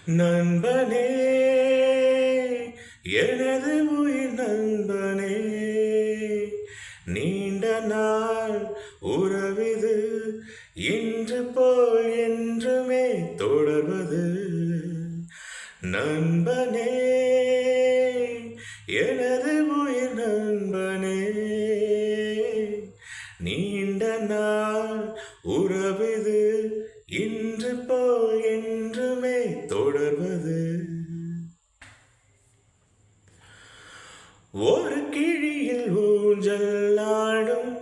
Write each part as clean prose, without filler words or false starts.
நண்பனே, எனது உயிர் நண்பனே, நீண்ட நாள் உறவிது இன்று போல் என்றுமே தொடர்வது. நண்பனே, எனது உயிர் நண்பனே, நீண்ட நாள் உறவிது இன்று போல் என்றுமே தொடர்வது. ஒரு கிழியில் ஊஞ்சல் ஆடும்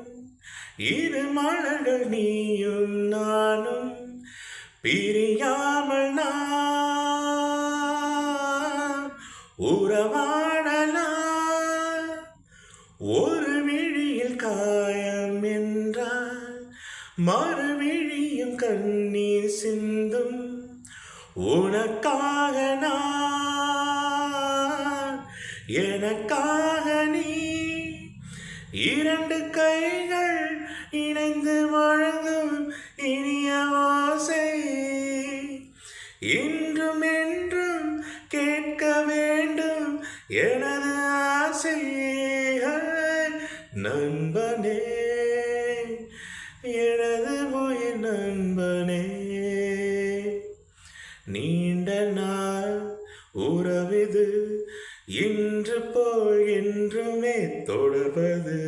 இரு மலர்கள் நீயும் நானும் பிரியாமல் நாம் உறவாடலாம். ஒரு விழியில் காயம் என்றால் மறுவிழியும் கண்ணீர் சிந்தும். உனக்காக நான், எனக்காக நீ, இரண்டு கைகள் இணைந்து வழங்கும் இனிய ஓசை இன்றும் என்றும் கேட்க வேண்டும் எனது ஆசை. நண்பனே, எனது உயிர் நண்பனே, நீண்ட நாள் உறவிது இன்று போல் என்றுமே தொடர்வது.